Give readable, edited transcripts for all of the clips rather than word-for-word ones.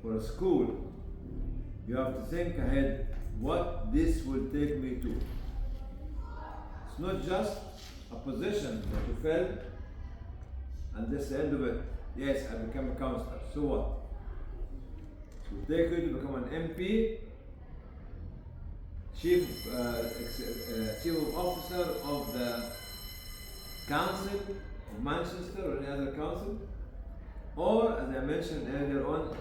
for a school, you have to think ahead what this will take me to. It's not just a position that you fill and that's the end of it. Yes, I became a councillor. So what? It will take you to become an MP, chief of officer of the council of Manchester or any other council, or as I mentioned earlier on,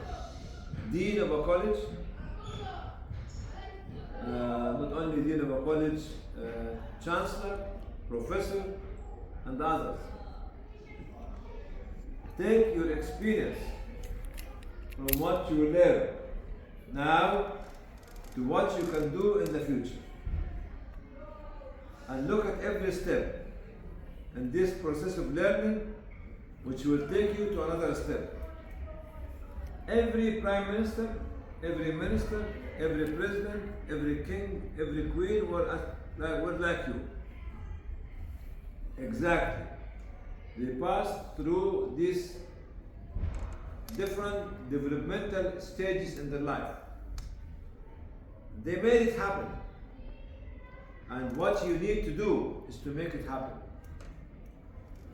dean of a college. Not only dean of a college, chancellor, professor, and others. Take your experience from what you learn now to what you can do in the future. And look at every step in this process of learning, which will take you to another step. Every prime minister, every minister, every president, every king, every queen were like you. Exactly. They passed through these different developmental stages in their life. They made it happen. And what you need to do is to make it happen.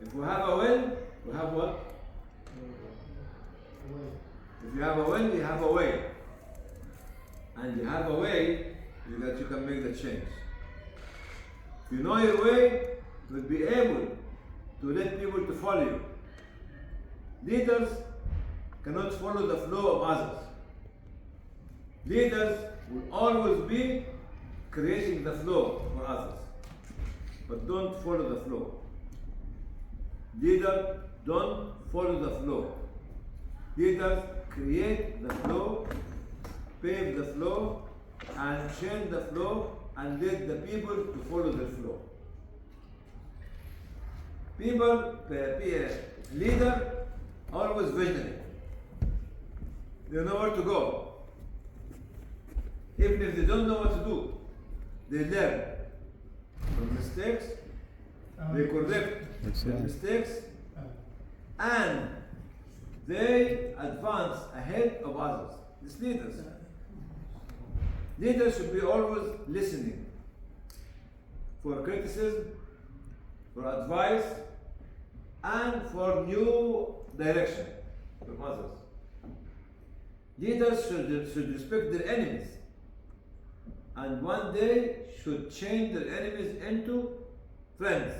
If we have a will, we have what? If you have a will, you have a way. And you have a way that you can make the change. If you know your way, you'll be able to let people to follow you. Leaders cannot follow the flow of others. Leaders will always be creating the flow for others. But don't follow the flow. Leaders don't follow the flow. Leaders create the flow, pave the flow, and change the flow, and let the people to follow the flow. Leader, always visionary. They know where to go. Even if they don't know what to do, they learn from mistakes, they correct the mistakes, and they advance ahead of others. These leaders. Leaders should be always listening for criticism, for advice, and for new direction from others. Leaders should respect their enemies, and one day should change their enemies into friends.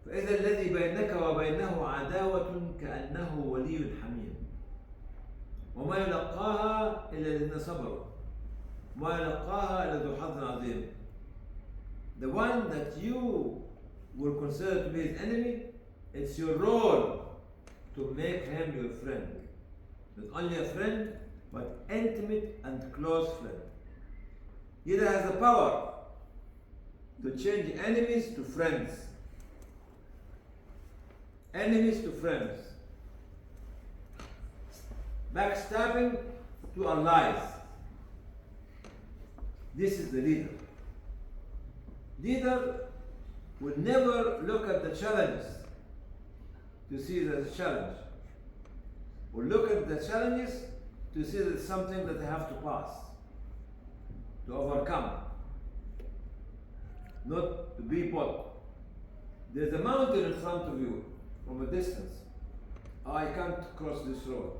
فإذا الذي بينك وبينه عداوة كأنه ولي حميم وما يلقاها إلا الذين صبروا وما يلقاها إلا ذو حظ عظيم. The one that you will consider to be his enemy, it's your role to make him your friend. Not only a friend, but intimate and close friend. He has the power to change enemies to friends. Enemies to friends. Backstabbing to allies. This is the leader. Leader will never look at the challenges to see it as a challenge. Will look at the challenges to see that it's something that they have to pass, to overcome, not to be put. There's a mountain in front of you from a distance. Oh, I can't cross this road.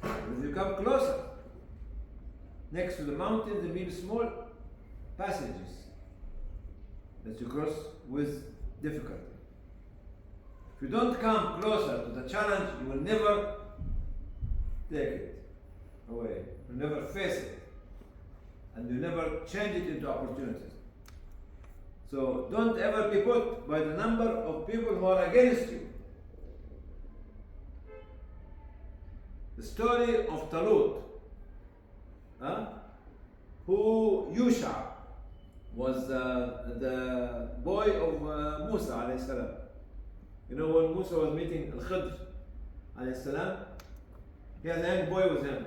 If you come closer, next to the mountain there may be small passages that you cross with difficulty. If you don't come closer to the challenge, you will never take it away. You will never face it. And you never change it into opportunities. So don't ever be put by the number of people who are against you. The story of Talut, who Yusha was the boy of Musa alayhi salam. You know, when Musa was meeting Al-Khidr alayhi salam, he had a young boy with him.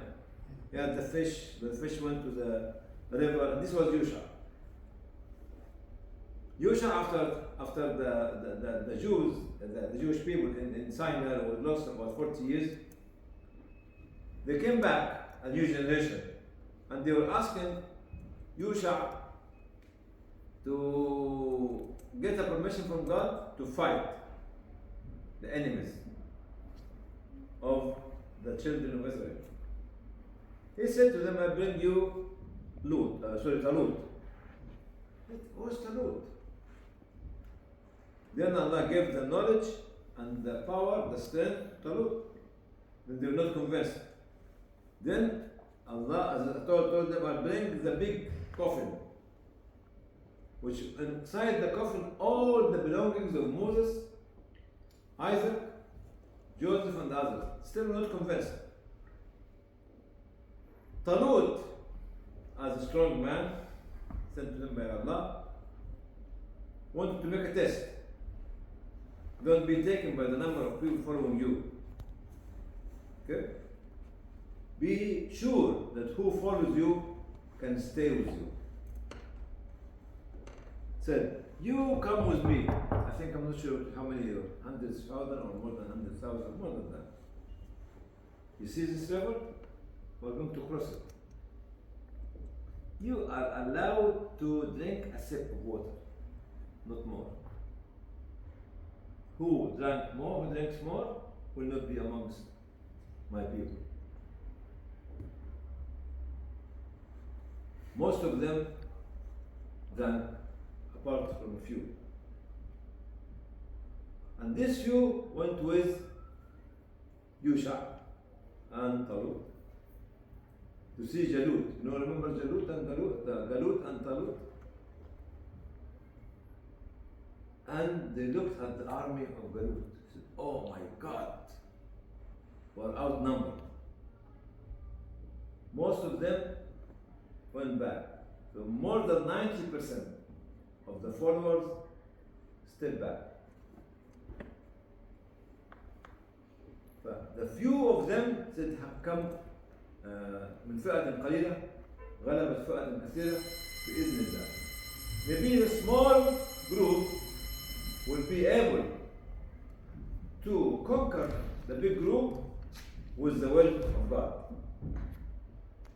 He had the fish went to the river, and this was Yusha. Yusha, after the Jews, the Jewish people in Sinai were lost about 40 years, They came back, a new generation, and they were asking Yusha to get a permission from God to fight the enemies of the children of Israel. He said to them, I bring you Talut. What's Talut? Then Allah gave the knowledge and the power, the strength, Talut. Then they were not convinced. Then Allah, as I told them, I bring the big coffin, which inside the coffin all the belongings of Moses, Isaac, Joseph, and others. Still not convinced. Talut, as a strong man, sent to them by Allah, wanted to make a test. Don't be taken by the number of people following you. Okay? Be sure that who follows you can stay with you. Said, you come with me. I think I'm not sure how many, hundreds, thousand, or more than 100,000, more than that. You see this river? We're going to cross it. You are allowed to drink a sip of water, not more. Who drinks more, will not be amongst my people. Most of them drank apart from a few. And this few went with Yusha and Talut to see Jalut. You know, remember Jalut and Galut and Talut? And they looked at the army of Galut. Said, oh my God, we're outnumbered. Most of them went back. So more than 90% of the followers still back. The few of them said, come من فئة قليلة غلبت فئة كثيرة بإذن الله. Maybe the small group will be able to conquer the big group with the will of God.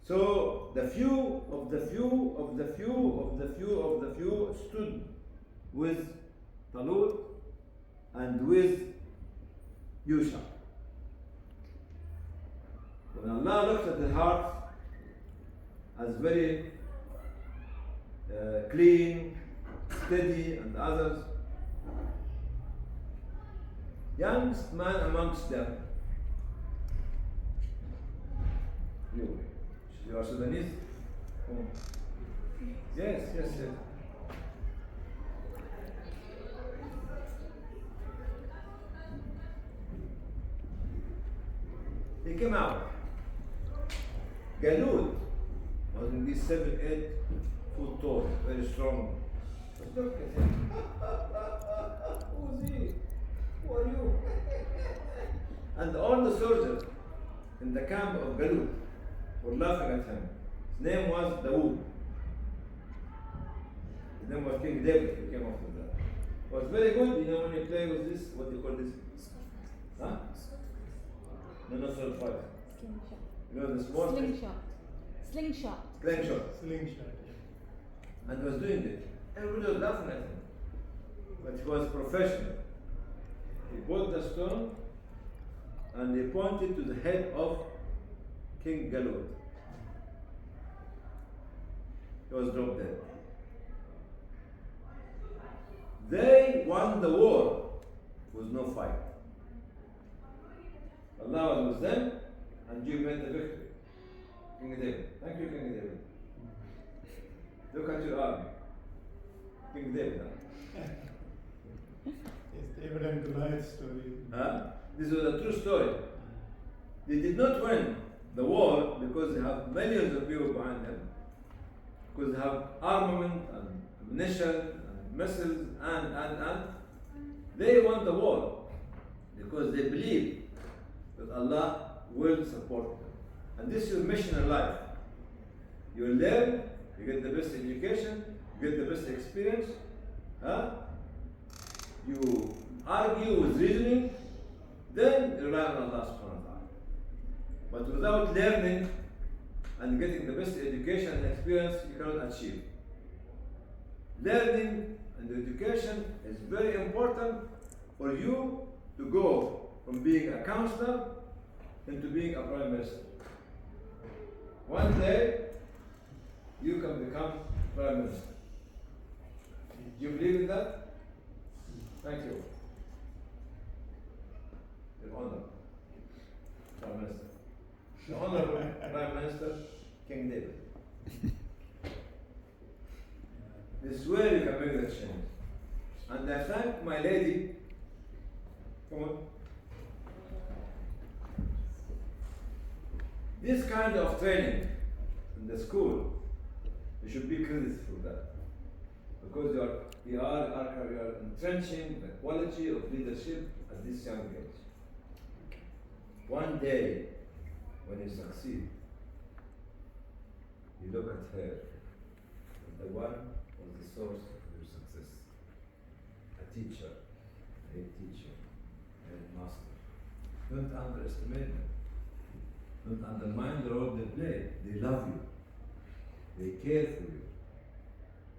So the few of the few of the few of the few of the few stood with Talut and with Yusha. When Allah looked at the heart as very clean, steady, and others, youngest man amongst them, you are Sudanese? Oh. Yes. He came out. Galut was in this 7-8 foot tall, very strong. But look at him. Who's he? Who are you? And all the soldiers in the camp of Galut were laughing at him. His name was Dawood. His name was King David, who came after that. It was very good, you know, when you play with this, what do you call this? Huh? No, not sword fight. Slingshot. You know the small Slingshot. And was doing it. Everybody was laughing at him. But he was professional. He brought the stone and he pointed to the head of King Galut. He was dropped dead. They won the war with no fight. Allah was with them and you made the victory. King David. Thank you, King David. Look at your army. King David. It's David and Goliath story. This was a true story. They did not win the war because they have millions of people behind them, because they have armament and ammunition and missiles and they won the war because they believe that Allah will support them. And this is your mission in life. You learn, you get the best education, you get the best experience, you argue with reasoning, then you rely on Allah subhanahu wa ta'ala. But without learning and getting the best education and experience, you cannot achieve. Learning and education is very important for you to go from being a councillor into being a prime minister. One day, you can become prime minister. Do you believe in that? Thank you. Your Honor, Prime Minister. The Honorable Prime Minister, King David. This is where you can make that change. And I thank my lady. Come on. This kind of training in the school, you should be credited for that. Because you are entrenching the quality of leadership at this young age. One day, when you succeed, you look at her as the one who was the source of your success. A teacher, a head teacher, a headmaster. Don't underestimate them. Don't undermine the role they play. They love you. They care for you.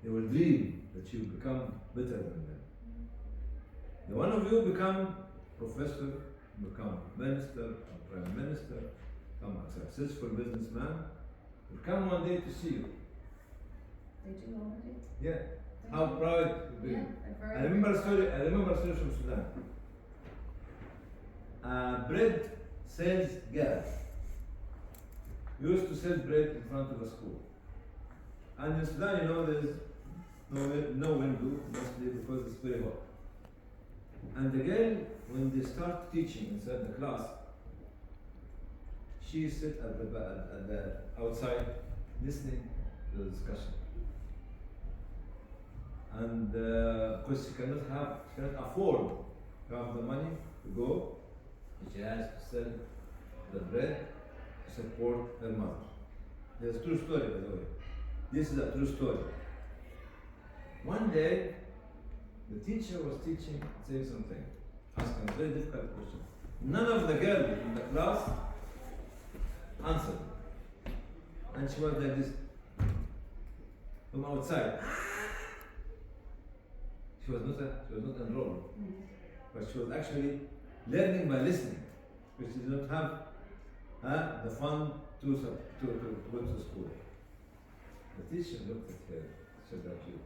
They will dream that you become better than them. The one of you become professor, become minister, prime minister, become a successful businessman, will come one day to see you. They do already. Yeah. How proud you'll be. Yeah, they're very I remember a story from Sudan. Bread sales girl used to sell bread in front of a school. And in Sudan, you know, there's no window, mostly because it's very hot. And the girl, when they start teaching inside the class, she sit at the outside listening to the discussion. And because she cannot afford to have the money to go, she has to sell the bread to support her mother. There's a true story, by the way. This is a true story. One day, the teacher was teaching, saying something, asking a very difficult question. None of the girls in the class answered. And she was like this, from outside. She was not enrolled, but she was actually learning by listening, because she did not have the fund to go to school. The teacher looked at her, said, "Like you."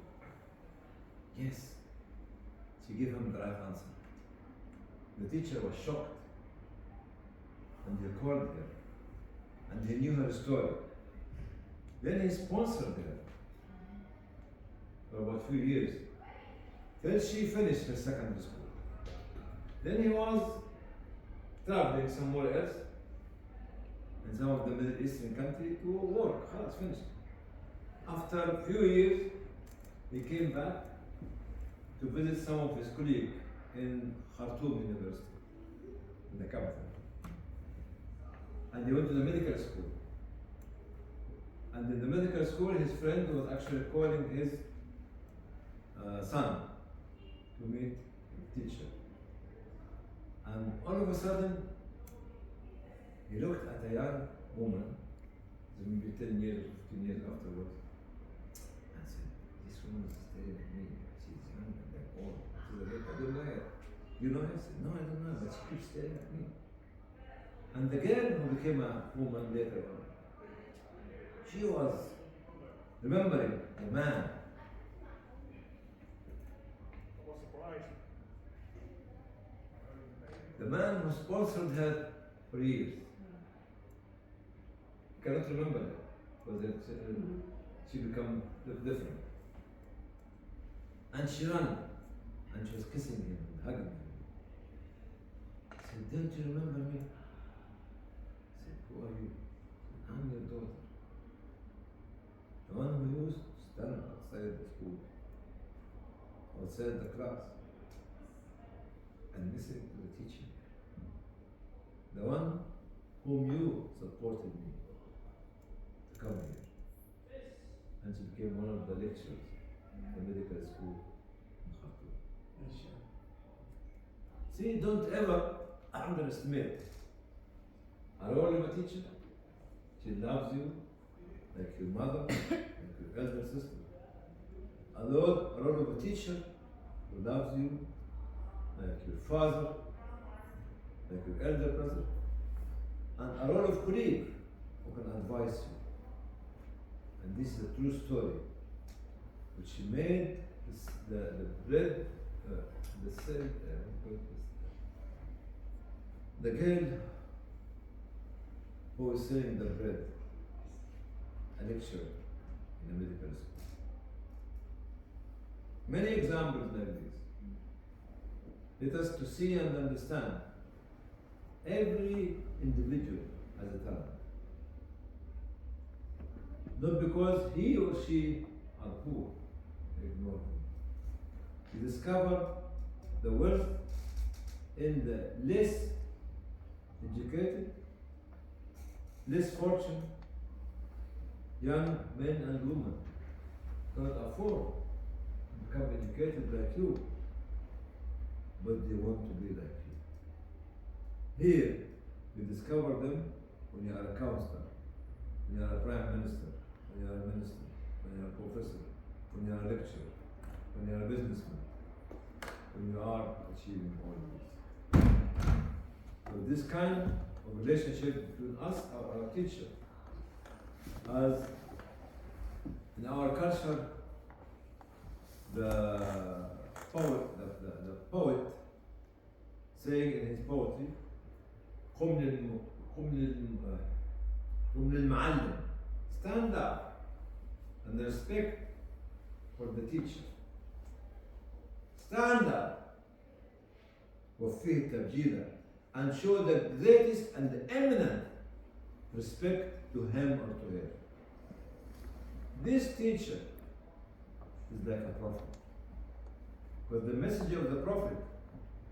Yes. She gave him the right answer. The teacher was shocked, and he called her, and he knew her story. Then he sponsored her for about a few years, till she finished her secondary school. Then he was traveling somewhere else, in some of the Middle Eastern country, to work. It's finished. After a few years, he came back to visit some of his colleagues in Khartoum University, in the capital. And he went to the medical school. And in the medical school, his friend was actually calling his son to meet the teacher. And all of a sudden, he looked at a young woman, maybe 10 years, 15 years afterwards, and said, "This woman is staring at me. She's young and like old." He said, "I don't know her. You know her?" I said, "No, I don't know her, but she keeps staring at me." And the girl who became a woman later on, she was remembering the man. The man who sponsored her for years. Cannot remember her, because she became different. And she ran, and she was kissing him and hugging him. I said, "Don't you remember me?" I said, "Who are you?" I said, "I'm your daughter. The one who used to stand outside the school, outside the class, and listen to the teaching. The one whom you supported me to come here." And she became one of the lecturers in the medical school in Khartoum. See, don't ever underestimate A role of a teacher, she loves you like your mother, like your elder sister. A role of a teacher who loves you like your father, like your elder brother. And a role of colleague who can advise you. And this is a true story, which she made the bread, the girl who was selling the bread, a lecturer in a medical school. Many examples like this. Let us to see and understand every individual has a talent. Not because he or she are poor, ignore them. You discover the wealth in the less educated, less fortunate young men and women cannot afford to become educated like you, but they want to be like you. Here, you discover them when you are a counselor, when you are a prime minister, when you are a minister, when you are a professor, when you are a lecturer, when you are a businessman, when you are achieving all of this. So this kind of relationship between us and our teacher, as in our culture, the poet saying in his poetry, قم للمعلم, stand up and respect for the teacher. Stand up وفيه تبجيلا, and show the greatest and the eminent respect to him or to her. This teacher is like a prophet, because the message of the prophet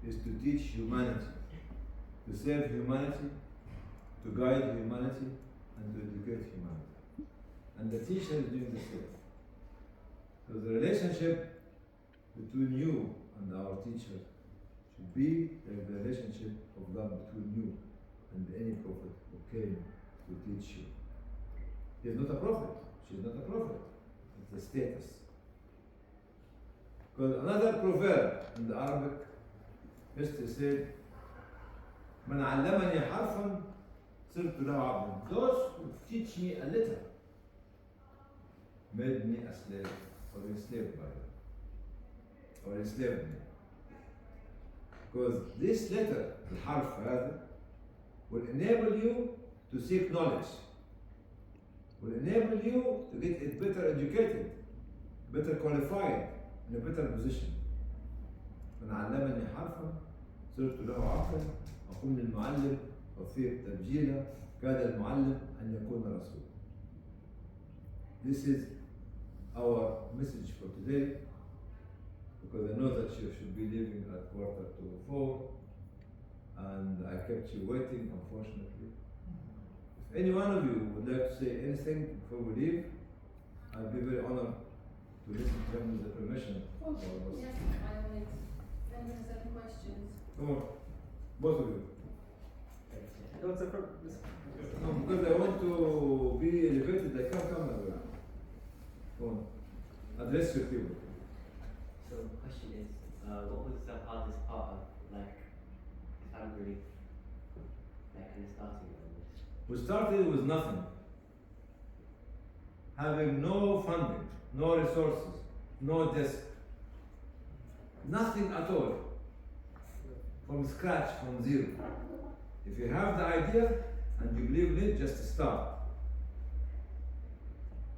is to teach humanity, to serve humanity, to guide humanity, and to educate humanity. And the teacher is doing the same. So the relationship between you and our teacher should be like the relationship of love between you and any prophet who came to teach you. He is not a prophet, she is not a prophet, it's a status. Because another proverb in the Arabic history said, من علمني حرفا صرت له عبدا. Those who teach me a letter made me a slave, or enslaved by them, or enslaved me. Because this letter, الحرف هذا, will enable you to seek knowledge, will enable you to get it better educated, better qualified, in a better position. من علمني حرفا صرت له عبدا أقوم للمعلم وفيه تبجيلا كاد المعلم أن يكون رسول. This is our message for today, because I know that you should be leaving at 3:45, and I kept you waiting, unfortunately. If any one of you would like to say anything before we leave, I'd be very honored to listen to them with the permission. Yes, I wanted, then there's some questions. Come on, both of you. No, it's a No, because I want to be elevated, I can't come now. Come on, address your people. So the question is, what was the hardest part of like Islamic relief, like kind of starting on this? We started with nothing, having no funding, no resources, no desk, nothing at all, from scratch, from zero. If you have the idea and you believe in it, just start.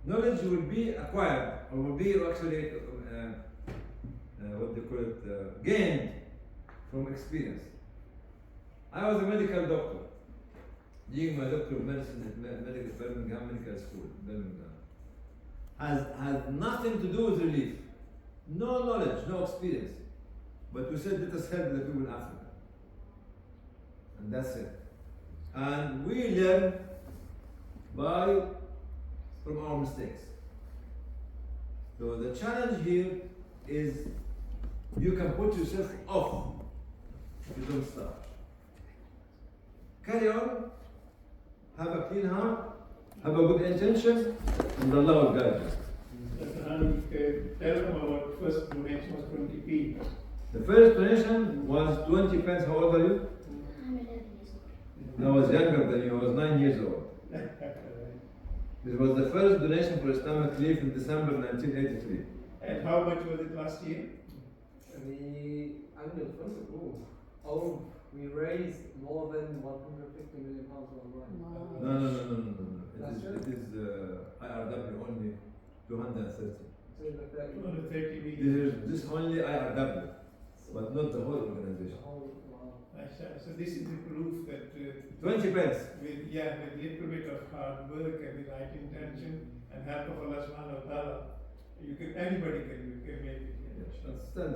Knowledge will be acquired, or will be actually, what they call it, gained from experience. I was a medical doctor, doing my doctor of medicine at Birmingham Medical School, Birmingham. Has nothing to do with relief, no knowledge, no experience. But we said, let us help the people in Africa. And that's it. And we learn from our mistakes. So the challenge here is you can put yourself off if you don't start. Carry on have a clean heart, have a good intention, and Allah will guide you. And tell them about first donation was 20p. The first donation was 20 pence. How old are you? I'm 11 years old. I was younger than you. I was 9 years old. This was the first donation for Islamic Relief in December 1983. And how much was it last year? The annual fund, we raised more than 150 million pounds worldwide. No. That's It is IRW only 230. So the 30 230 million. This only IRW, but not the whole organization. whole, wow. So this is the proof that 20 pence. with little bit of hard work and the right intention and help of Allah subhanahu wa ta'ala, anybody can make it. Stand.